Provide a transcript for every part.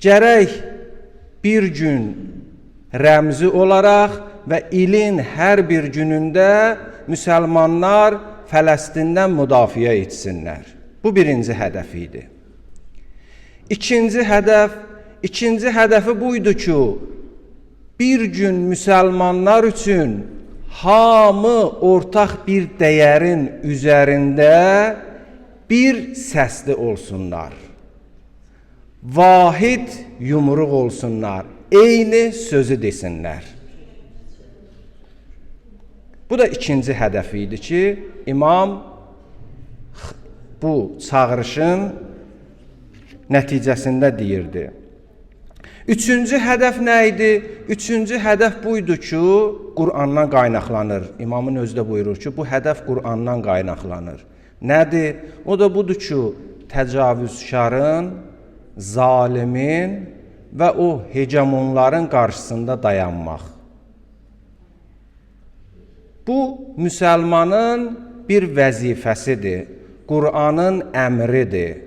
gərək bir gün rəmzi olaraq və ilin hər bir günündə müsəlmanlar Fələstindən müdafiə etsinlər. Bu birinci hədəf idi. İkinci hədəfi buydu ki, bir gün müsəlmanlar üçün hamı ortaq bir dəyərin üzərində bir səsli olsunlar. Vahid yumruq olsunlar, eyni sözü desinlər. Bu da ikinci hədəf idi ki, imam bu çağırışın nəticəsində deyirdi. Üçüncü hədəf nə idi? Üçüncü hədəf buydu ki, Qur'andan qaynaqlanır. İmamın özü də buyurur ki, bu hədəf Qur'andan qaynaqlanır. Nədir? O da budur ki, təcavüzkarın, zalimin və o hegemonların qarşısında dayanmaq. Bu, müsəlmanın bir vəzifəsidir, Qur'anın əmridir.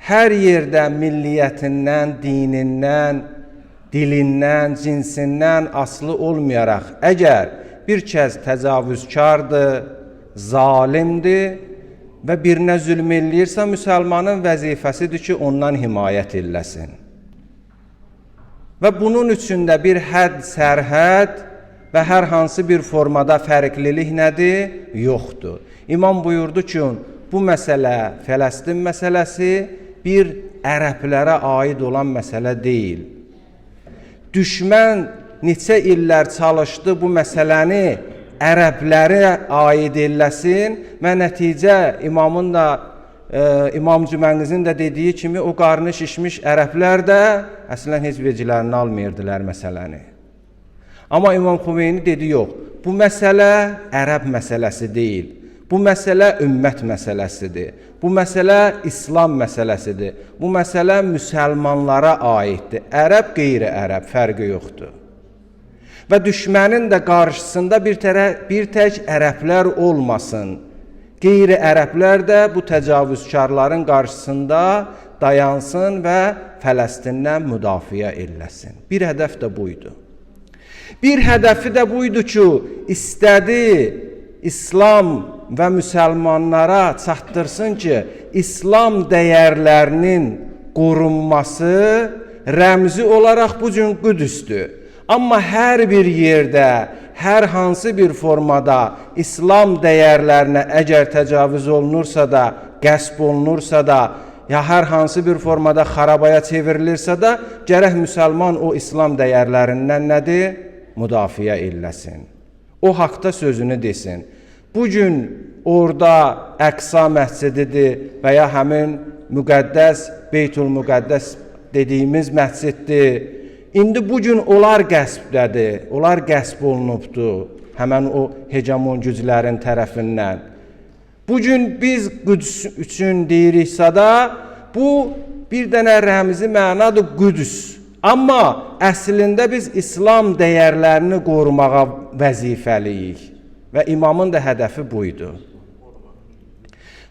Hər yerdə milliyyətindən, dinindən, dilindən, cinsindən asılı olmayaraq, əgər bir kəs təcavüzkardır, zalimdir və birinə zülm eləyirsə, müsəlmanın vəzifəsidir ki, ondan himayət eləsin. Və bunun üçün də bir hədd, sərhəd və hər hansı bir formada fərqlilik nədir? Yoxdur. İmam buyurdu ki, bu məsələ, Fələstin məsələsi bir ərəblərə aid olan məsələ deyil. Düşmən neçə illər çalışdı bu məsələni ərəblərə aid eləsin və nəticə imamın da, İmam Cüməngizin də dediyi kimi o qarnı şişmiş ərəblər də əslən heç vecilərini almırdılar məsələni. Amma İmam Xümeyni dedi, yox, bu məsələ ərəb məsələsi deyil. Bu məsələ ümmət məsələsidir. Bu məsələ İslam məsələsidir. Bu məsələ müsəlmanlara aiddir. Ərəb, qeyri-ərəb fərqi yoxdur. Və düşmənin də qarşısında bir tək ərəblər olmasın. Qeyri-ərəblər də bu təcavüzkarların qarşısında dayansın və Fələstindən müdafiə eləsin. Bir hədəf də buydu. Bir hədəfi də buydu ki, istədi İslam və müsəlmanlara çatdırsın ki, İslam dəyərlərinin qorunması rəmzi olaraq bu gün Qüdüsdür. Amma hər bir yerdə, hər hansı bir formada İslam dəyərlərinə əgər təcavüz olunursa da, qəsb olunursa da, ya hər hansı bir formada xarabaya çevrilirsə də, gərək müsəlman o İslam dəyərlərindən nədir? Müdafiə eləsin. O haqda sözünü desin. Bugün orada Əqsa məscididir və ya həmin müqəddəs, Beytül-Müqəddəs dediyimiz məsciddir. İndi bugün onlar qəsbdədir, onlar qəsb olunubdur, həmən o hegemon güclərin tərəfindən. Bugün biz Qüds üçün deyiriksə da, bu bir dənə rəmzi mənadır Qüds. Amma əslində biz İslam dəyərlərini qorumağa vəzifəliyik və imamın da hədəfi buydu.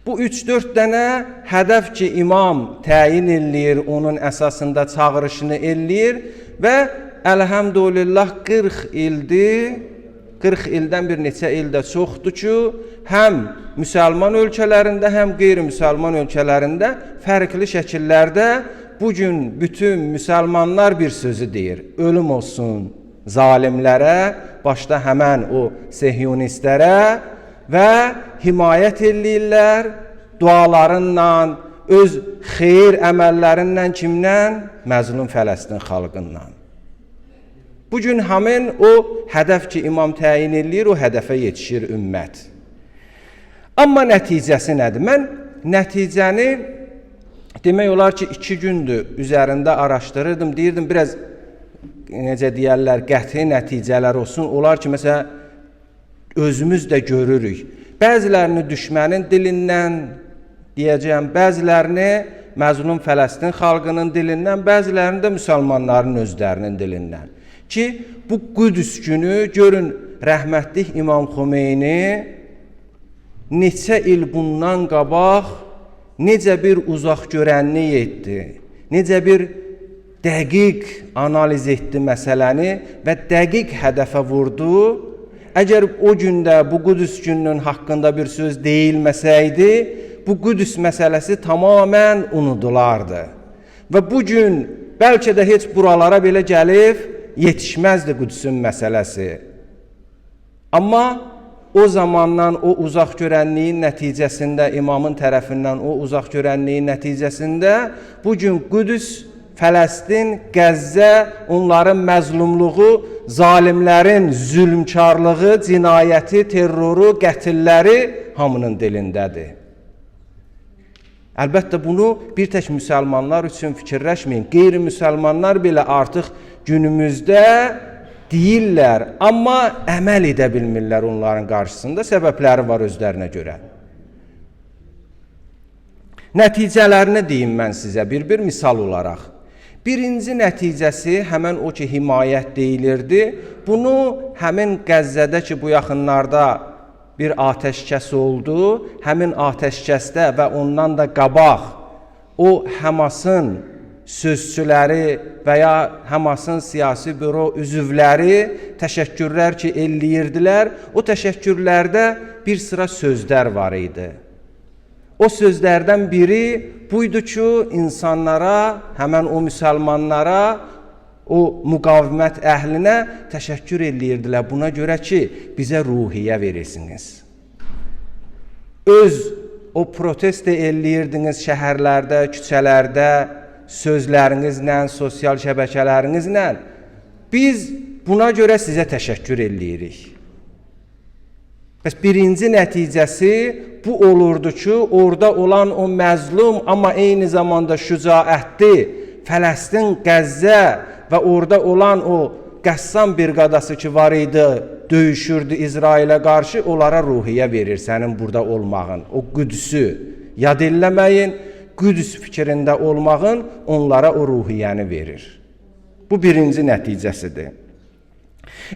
Bu 3-4 dənə hədəf ki, imam təyin eləyir, onun əsasında çağırışını eləyir və əlhəmdülillah 40 ildir, 40 ildən bir neçə ildə çoxdur ki, həm müsəlman ölkələrində, həm qeyri-müsəlman ölkələrində fərqli şəkillərdə bugün bütün müsəlmanlar bir sözü deyir, ölüm olsun zalimlərə, başda həmən o sehyonistlərə və himayət eləyirlər dualarınla, öz xeyir əməllərindən kimdən? Məzlum Fələstin xalqından. Bugün həmin o hədəf ki, imam təyin eləyir, o hədəfə yetişir ümmət. Amma nəticəsi nədir? Mən nəticəni demək olar ki, 2 gündür üzərində araşdırırdım, deyirdim, biraz necə deyərlər, qəti nəticələr olsun. Olar ki, məsələn, özümüz də görürük. Bəzilərini düşmənin dilindən deyəcəyəm, bəzilərini məzlum Fələstin xalqının dilindən, bəzilərini də müsəlmanların özlərinin dilindən. Ki, bu Qüdüs günü görün, rəhmətlik İmam Xümeyni neçə il bundan qabaq necə bir uzaq görənlik etdi, necə bir dəqiq analiz etdi məsələni və dəqiq hədəfə vurdu. Əgər o gündə bu Qüdüs gününün haqqında bir söz deyilməsəydi, bu Qüdüs məsələsi tamamən unudulardı. Və bu gün bəlkə də heç buralara belə gəlib yetişməzdi Qüdüsün məsələsi. Amma o zamandan, o uzaq görənliyin nəticəsində, imamın tərəfindən o uzaq görənliyin nəticəsində bu gün Qüdüs, Fələstin, Qəzzə, onların məzlumluğu, zalimlərin zülmkarlığı, cinayəti, terroru, qətilləri hamının dilindədir. Əlbəttə bunu bir tək müsəlmanlar üçün fikirləşməyin. Qeyri-müsəlmanlar belə artıq günümüzdə deyirlər, amma əməl edə bilmirlər onların qarşısında. Səbəbləri var özlərinə görə. Nəticələrini deyim mən sizə bir misal olaraq. Birinci nəticəsi həmən o ki, himayət deyilirdi. Bunu həmin Qəzzədə ki, bu yaxınlarda bir atəşkəs oldu. Həmin atəşkəsdə və ondan da qabaq o Həmasın sözçüləri və ya Həmasın siyasi büro üzvləri təşəkkürlər ki, elləyirdilər. O təşəkkürlərdə bir sıra sözlər var idi. O sözlərdən biri buydu ki, insanlara, həmən o müsəlmanlara, o müqavimət əhlinə təşəkkür eləyirdilər. Buna görə ki, bizə ruhiyyə verirsiniz. Öz o protest eləyirdiniz şəhərlərdə, küçələrdə, sözlərinizlə, sosial şəbəkələrinizlə. Biz buna görə sizə təşəkkür eləyirik. Bəs birinci nəticəsi bu olurdu ki, orada olan o məzlum, amma eyni zamanda şücaətli Fələstin, Qəzzə və orada olan o Qəssam briqadası ki var idi, döyüşürdü İsrailə qarşı, onlara ruhiyyə verir sənin burada olmağın. O Qüdüsü yad eləməyin, Qüdüs fikrində olmağın onlara o ruhiyyəni verir. Bu birinci nəticəsidir.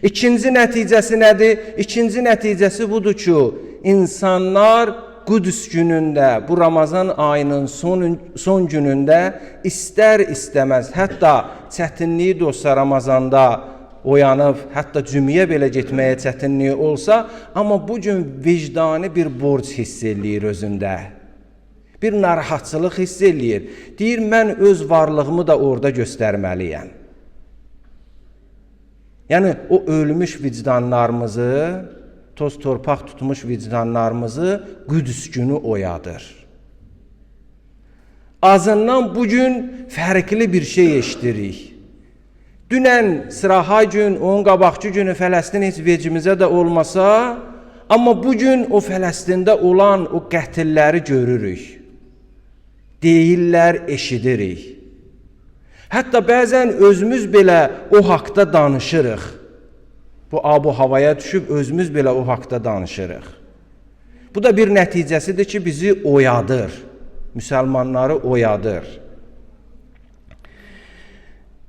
İkinci nəticəsi nədir? İkinci nəticəsi budur ki, insanlar Qüdüs günündə, bu Ramazan ayının son günündə istər-istəməz, hətta çətinliyi də olsa Ramazanda oyanıb, hətta cüməyə belə getməyə çətinliyi olsa, amma bu gün vicdani bir borc hiss eləyir özündə. Bir narahatçılıq hiss eləyir. Deyir, mən öz varlığımı da orada göstərməliyəm. Yəni, o ölmüş vicdanlarımızı, toz torpaq tutmuş vicdanlarımızı Qüdüs günü oyadır. Azından bugün fərqli bir şey eşdirik. Dünən sıraha gün, onun qabaqçı günü Fələstin heç vecimizə də olmasa, amma bugün o Fələstində olan o qətilləri görürük. Deyirlər, eşidirik. Hətta bəzən özümüz belə o haqda danışırıq. Bu abu-havaya düşüb özümüz belə o haqda danışırıq. Bu da bir nəticəsidir ki, bizi oyadır. Müsəlmanları oyadır.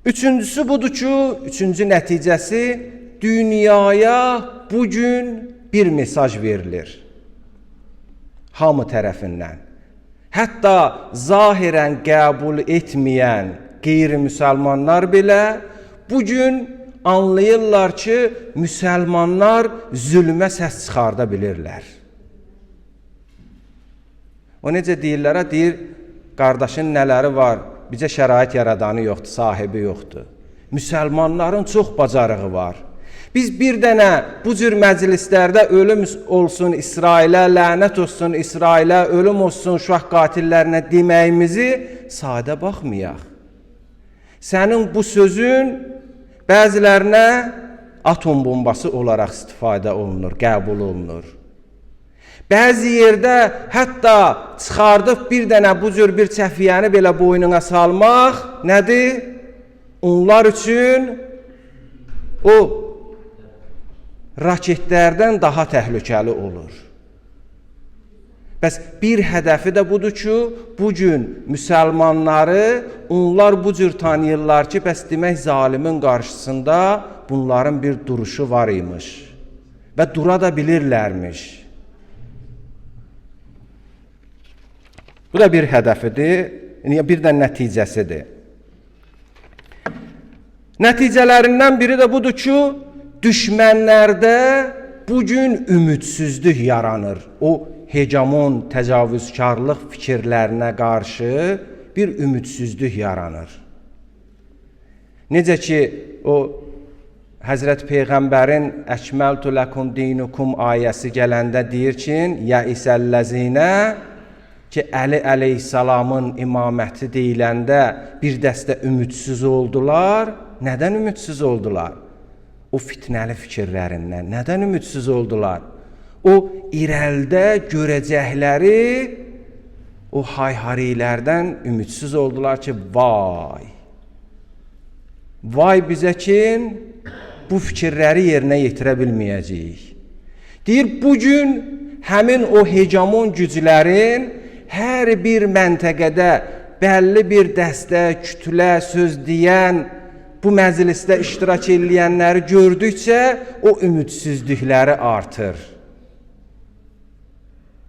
Üçüncüsü budur ki, üçüncü nəticəsi dünyaya bugün bir mesaj verilir. Hamı tərəfindən. Hətta zahirən qəbul etməyən qeyri-müsəlmanlar belə bugün anlayırlar ki, müsəlmanlar zülmə səs çıxarda bilirlər. O necə deyirlər? Deyir, qardaşın nələri var, bizə şərait yaradanı yoxdur, sahibi yoxdur. Müsəlmanların çox bacarığı var. Biz bir dənə bu cür məclislərdə ölüm olsun İsrailə, lənət olsun İsrailə, ölüm olsun şah qatillərinə deməyimizi sadə baxmayaq. Sənin bu sözün bəzilərinə atom bombası olaraq istifadə olunur, qəbul olunur. Bəzi yerdə hətta çıxardıb bir dənə bu cür bir çəfiyyəni belə boynuna salmaq nədir? Onlar üçün o raketlərdən daha təhlükəli olur. Bəs bir hədəfi də budur ki, bugün müsəlmanları onlar bu cür tanıyırlar ki, bəs demək zalimin qarşısında bunların bir duruşu var imiş və dura da bilirlərmiş. Bu da bir hədəfidir, bir də nəticəsidir. Nəticələrindən biri də budur ki, düşmənlərdə bugün ümidsizlik yaranır. O hegemon, təcavüzkarlıq fikirlərinə qarşı bir ümidsizlik yaranır. Necə ki, o Həzrət Peyğəmbərin Əkməltu ləkum dinukum ayəsi gələndə deyir ki, Yəisəlləzinə ki, Əli əleyhissalamın imaməti deyiləndə bir dəstə ümidsiz oldular. Nədən ümidsiz oldular? O fitnəli fikirlərindən. Nədən ümidsiz oldular? O irəlidə görəcəkləri o hay-harilərdən ümidsiz oldular ki, vay bizə ki, bu fikirləri yerinə yetirə bilməyəcəyik. Deyir, bugün həmin o hegemon güclərin hər bir məntəqədə bəlli bir dəstə, kütlə, söz deyən, bu məclisdə iştirak edənləri gördükcə o ümidsizlikləri artır.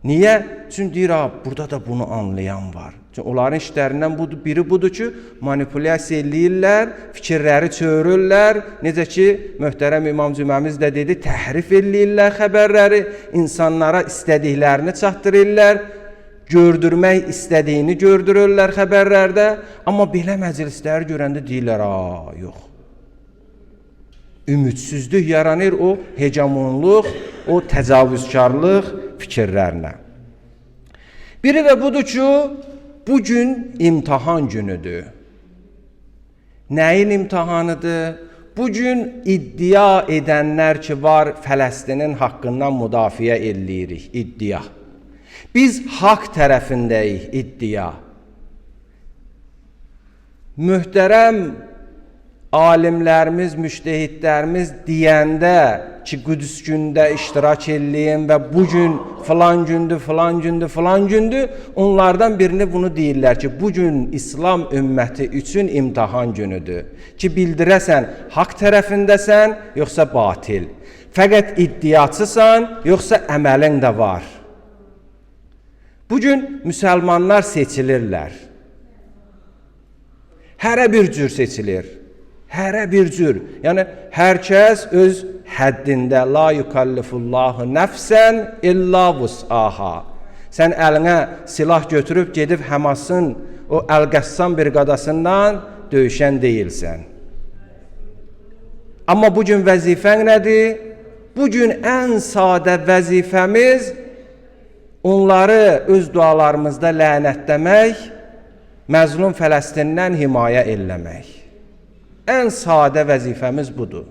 Niyə? Çünki deyir, burada da bunu anlayan var. Çünki onların işlərindən biri budur ki, manipulyasiya eləyirlər, fikirləri çövürürlər. Necə ki, möhtərəm İmam Cüməmiz də dedi, təhrif eləyirlər xəbərləri, insanlara istədiklərini çatdırırlar, gördürmək istədiyini gördürürlər xəbərlərdə. Amma belə məclisləri görəndə deyirlər, yox. Ümidsizlik yaranır o hegemonluq, o təcavüzkarlıq fikirlərinə. Biri də budur ki, bugün imtahan günüdür. Nəyin imtahanıdır? Bugün iddia edənlər ki var, Fələstinin haqqından müdafiə eləyirik, iddia. Biz haqq tərəfindəyik, iddia. Möhtərəm alimlərimiz, müştəhidlərimiz deyəndə ki, Qüdüs gündə iştirak eləyin və bugün filan gündür, onlardan birini bunu deyirlər ki, bugün İslam ümməti üçün imtahan günüdür. Ki, bildirəsən, haqq tərəfindəsən, yoxsa batil. Fəqət iddiaçısan, yoxsa əməlin də var. Bugün müsəlmanlar seçilirlər. Hərə bir cür seçilir. Hərə bir cür. Yəni, hər kəs öz həddində la yukallifullahu nəfsən illa vus'aha. Sən əlinə silah götürüb gedib Həmasın o Əl-Qəssam briqadasından döyüşən deyilsən. Amma bugün vəzifən nədir? Bugün ən sadə vəzifəmiz onları öz dualarımızda lənətləmək, məzlum Fələstindən himayə eləmək. Ən sadə vəzifəmiz budur.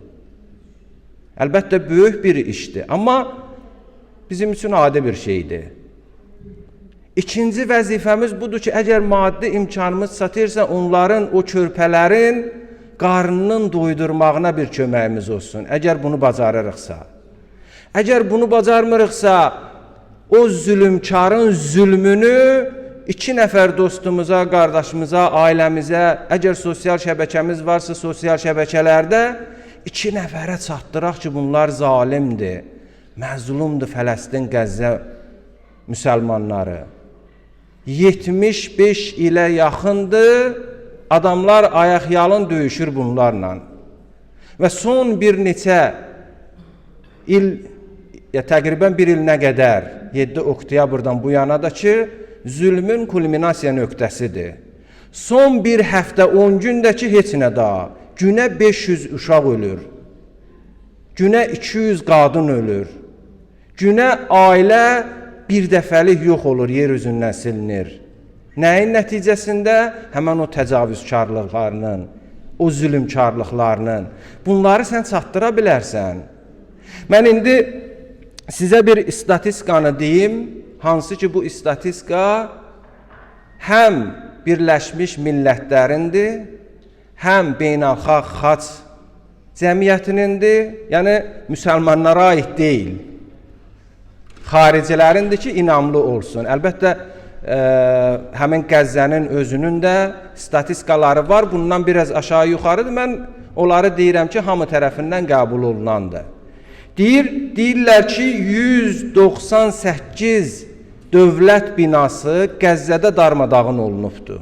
Əlbəttə, böyük bir işdir, amma bizim üçün adi bir şeydir. İkinci vəzifəmiz budur ki, əgər maddi imkanımız çatırsa, onların, o körpələrin qarnının doydurmağına bir köməyimiz olsun, əgər bunu bacarırıqsa. Əgər bunu bacarmırıqsa, o zülümkarın zülmünü 2 nəfər dostumuza, qardaşımıza, ailəmizə, əgər sosial şəbəkəmiz varsa, sosial şəbəkələrdə 2 nəfərə çatdıraq ki, bunlar zalimdir, məzlumdur Fələstin, Qəzzə müsəlmanları. 75 ilə yaxındır, adamlar ayaqyalın döyüşür bunlarla. Və son bir neçə il, təqribən bir il nə qədər, 7 oktyabrdan bu yana da ki, zülmün kulminasiya nöqtəsidir. Son bir həftə 10 gündəki heç nə daha. Günə 500 uşaq ölür. Günə 200 qadın ölür. Günə ailə bir dəfəlik yox olur, yer üzündən silinir. Nəyin nəticəsində? Həmən o təcavüzkarlıqlarının, o zülümkarlıqlarının. Bunları sən çatdıra bilərsən. Mən indi sizə bir istatistikanı deyim, hansı ki bu istatistika həm Birləşmiş Millətlərindir, həm beynəlxalq xaç cəmiyyətinindir, yəni müsəlmanlara aid deyil. Xaricilərindir ki, inamlı olsun. Əlbəttə, həmin Qəzzənin özünün də statistikaları var, bundan biraz aşağı yuxarıdır. Mən onları deyirəm ki, hamı tərəfindən qəbul olunandır. Deyirlər ki, 198 dövlət binası Qəzzədə darmadağın olunubdur.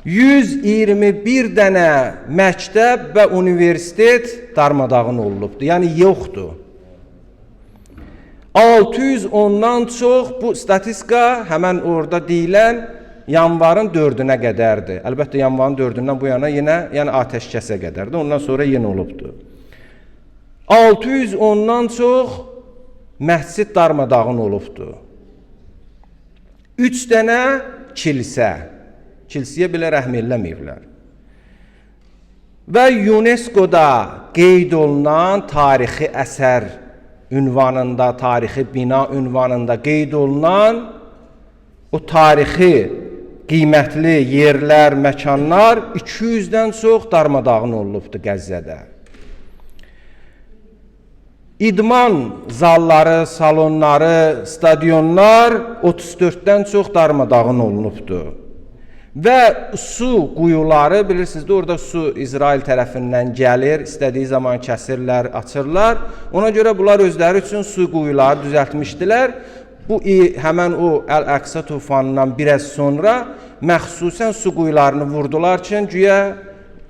121 dənə məktəb və universitet darmadağın olunubdur. Yəni yoxdur. 610-dan çox bu statistika həmən orada deyilən yanvarın 4-ünə qədərdir. Əlbəttə yanvarın 4-ündən bu yana yenə yəni atəşkəsə qədərdir. Ondan sonra yenə olubdur. 610-dan çox məscid darmadağın olubdur. 3 dənə kilsə. Kilsəyə belə rəhm eləməyiblər. Və UNESCO-da qeyd olunan tarixi əsər ünvanında, tarixi bina ünvanında qeyd olunan o tarixi qiymətli yerlər, məkanlar 200-dən çox darmadağın olunubdur Qəzzədə. İdman zalları, salonları, stadionlar 34-dən çox darmadağın olunubdur. Və su quyuları, bilirsiniz də orada su İsrail tərəfindən gəlir, istədiyi zaman kəsirlər, açırlar. Ona görə bunlar özləri üçün su quyuları düzəltmişdilər. Bu həmən o Əl-Əqsa tufanından biraz sonra məxsusən su quyularını vurdular ki, güya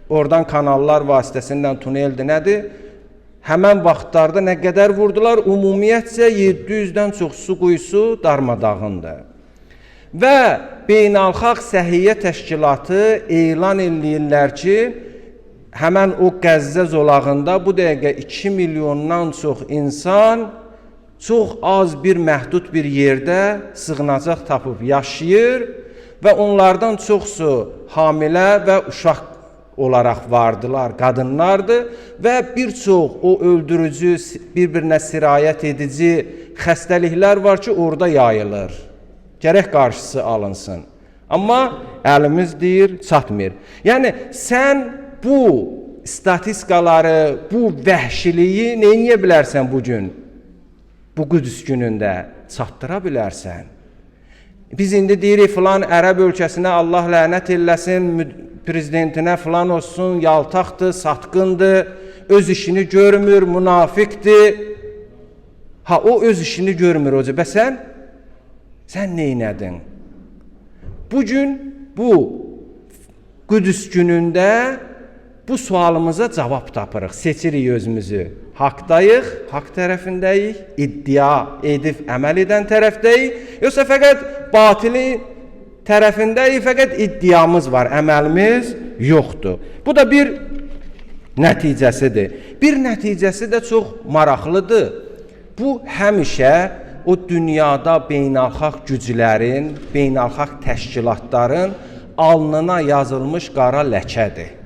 oradan kanallar vasitəsindən tuneldir, nədir? Həmən vaxtlarda nə qədər vurdular? Ümumiyyətcə 700-dən çox su quyusu darmadağındır. Və Beynəlxalq Səhiyyə Təşkilatı elan edirlər ki, həmən o Qəzzə zolağında bu dəqiqə 2 milyondan çox insan çox az bir məhdud bir yerdə sığınacaq tapıb yaşayır və onlardan çoxsu hamilə və uşaq olaraq vardılar, qadınlardır və bir çox o öldürücü, bir-birinə sirayət edici xəstəliklər var ki, orada yayılır. Gərək qarşısı alınsın. Amma əlimiz deyir, çatmır. Yəni, sən bu statistikaları, bu vəhşiliyi neyə bilərsən bugün? Bu Qüdüs günündə çatdıra bilərsən. Biz indi deyirik, filan ərəb ölkəsinə Allah lənət eləsin, prezidentinə filan olsun, yaltaqdır, satqındır, öz işini görmür, münafiqdir. Ha, o öz işini görmür hoca. Bəs sən neynədin? Bugün bu Qüdüs günündə bu sualımıza cavab tapırıq, seçirik özümüzü. Haqdayıq, haqq tərəfindəyik, iddia edib əməl edən tərəfdəyik, yoxsa fəqət batili tərəfindəyik, fəqət iddiamız var, əməlimiz yoxdur. Bu da bir nəticəsidir. Bir nəticəsi də çox maraqlıdır. Bu həmişə o dünyada beynəlxalq güclərin, beynəlxalq təşkilatların alnına yazılmış qara ləkədir.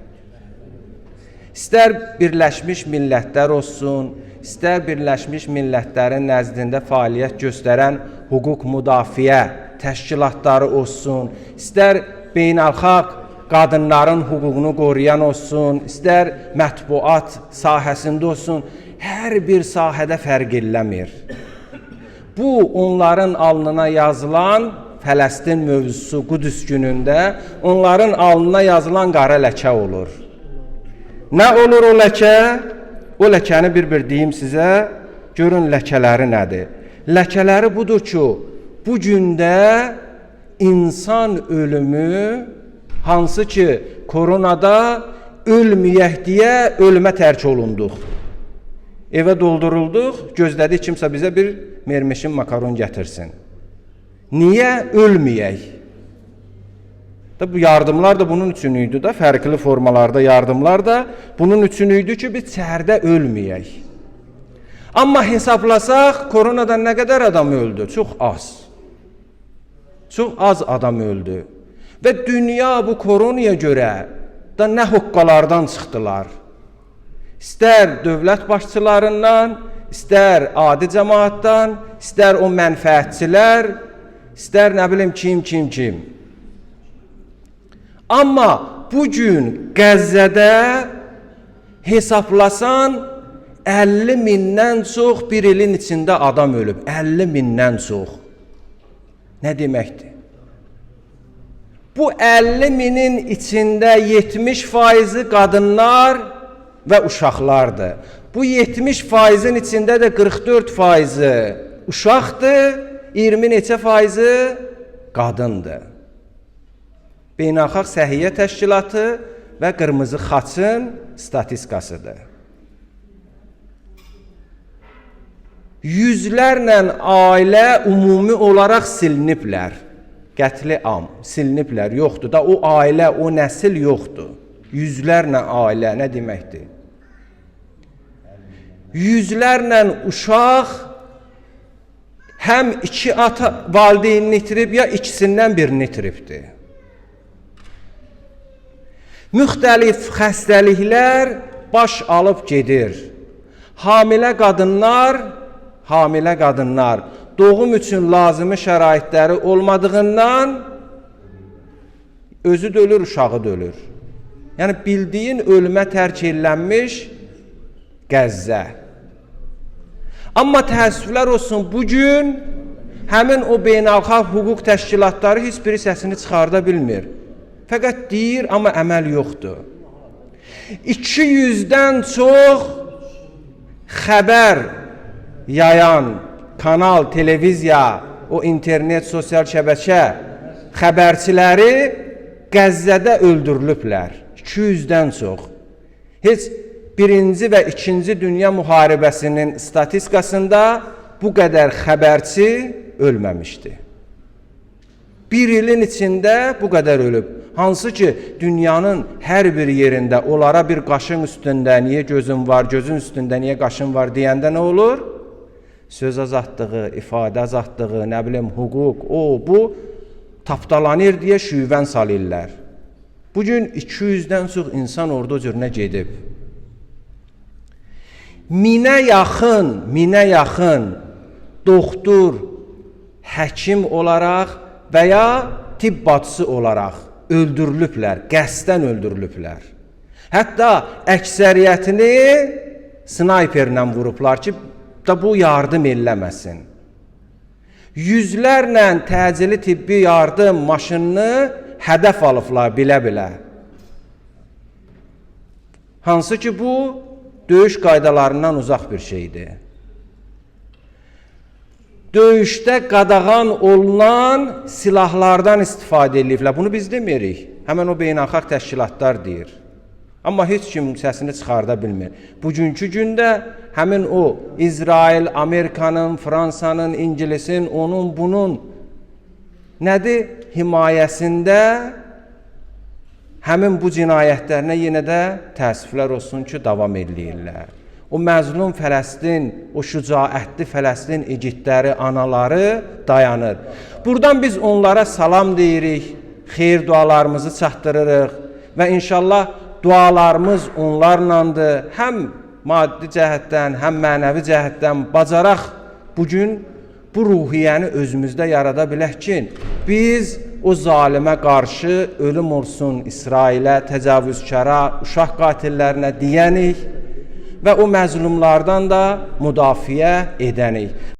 İstər Birləşmiş Millətlər olsun, istər Birləşmiş Millətlərin nəzdində fəaliyyət göstərən hüquq müdafiə təşkilatları olsun, istər beynəlxalq qadınların hüququnu qoruyan olsun, istər mətbuat sahəsində olsun, hər bir sahədə fərq eləmir. Bu, onların alnına yazılan Fələstin mövzusu Qüdüs günündə onların alnına yazılan qara ləkə olur. Nə olur o ləkə? O ləkəni bir deyim sizə, görün ləkələri nədir? Ləkələri budur ki, bu gündə insan ölümü, hansı ki, koronada ölməyək deyə ölümə tərk olunduq. Evə doldurulduq, gözlədik kimsə bizə bir mermişin makaron gətirsin. Niyə ölməyək? Bu yardımlar da bunun üçün idi də, fərqli formalarda yardımlar da bunun üçün idi ki, biz çərdə ölməyək. Amma hesablasaq, koronadan nə qədər adam öldü? Çox az. Çox az adam öldü. Və dünya bu koronaya görə da nə hoqqalardan çıxdılar. İstər dövlət başçılarından, istər adi cəmaatdan, istər o mənfəətçilər, istər nə bilim kim. Amma bugün Qəzzədə hesaplasan 50 mindən çox bir ilin içində adam ölüb. 50 mindən çox. Nə deməkdir? Bu 50 minin içində 70% qadınlar və uşaqlardır. Bu 70%-in içində də 44% uşaqdır, 20 neçə faizi qadındır. Beynəlxalq Səhiyyə Təşkilatı və Qırmızı Xaçın statistikasıdır. Yüzlərlə ailə ümumi olaraq siliniblər. Qətli am, siliniblər, yoxdur da o ailə, o nəsil yoxdur. Yüzlərlə ailə nə deməkdir? Yüzlərlə uşaq həm iki ata valideynini itirib, ya ikisindən birini itiribdir. Müxtəlif xəstəliklər baş alıb gedir. Hamilə qadınlar doğum üçün lazımi şəraitləri olmadığından özü də ölür, uşağı da ölür. Yəni bildiyin ölümə tərk edilmiş Qəzzə. Amma təəssüflər olsun, bugün həmin o beynəlxalq hüquq təşkilatları heç biri səsini çıxarda bilmir. Fəqət deyir, amma əməl yoxdur. 200-dən çox xəbər yayan kanal, televiziya, o internet, sosial şəbəkə xəbərçiləri Qəzzədə öldürülüblər. 200-dən çox. Heç birinci və ikinci dünya müharibəsinin statistikasında bu qədər xəbərçi ölməmişdi. Bir ilin içində bu qədər ölüb. Hansı ki, dünyanın hər bir yerində onlara bir qaşın üstündə niyə gözün var, gözün üstündə niyə qaşın var deyəndə nə olur? Söz azadlığı, ifadə azadlığı, nə bilim, hüquq, bu tapdalanır deyə şüvən salırlar. Bugün 200-dən çox insan orada o cürünə gedib. Minə yaxın doktor, həkim olaraq və ya tibb bacısı olaraq öldürülüblər, qəsdən öldürülüblər. Hətta əksəriyyətini snayperlə vurublar ki, da bu yardım eləməsin. Yüzlərlə təcili tibbi yardım maşınını hədəf alıblar bilə-bilə. Hansı ki, bu döyüş qaydalarından uzaq bir şeydir. Döyüşdə qadağan olunan silahlardan istifadə ediliblər. Bunu biz demirik. Həmən o beynəlxalq təşkilatlar deyir. Amma heç kim səsini çıxarda bilmir. Bugünkü gündə həmin o İsrail, Amerikanın, Fransanın, İngilisin, onun, bunun nədir? Himayəsində həmin bu cinayətlərinə yenə də təəssüflər olsun ki, davam edirlər. O məzlum Fələstin, o şücaətli Fələstin igidləri, anaları dayanır. Buradan biz onlara salam deyirik, xeyir dualarımızı çatdırırıq və inşallah dualarımız onlarlandır. Həm maddi cəhətdən, həm mənəvi cəhətdən bacaraq bugün bu ruhiyyəni özümüzdə yarada bilək ki, biz o zalimə qarşı ölüm olsun İsrailə, təcavüzkara, uşaq qatillərinə deyənik və o məzlumlardan da müdafiə edənik.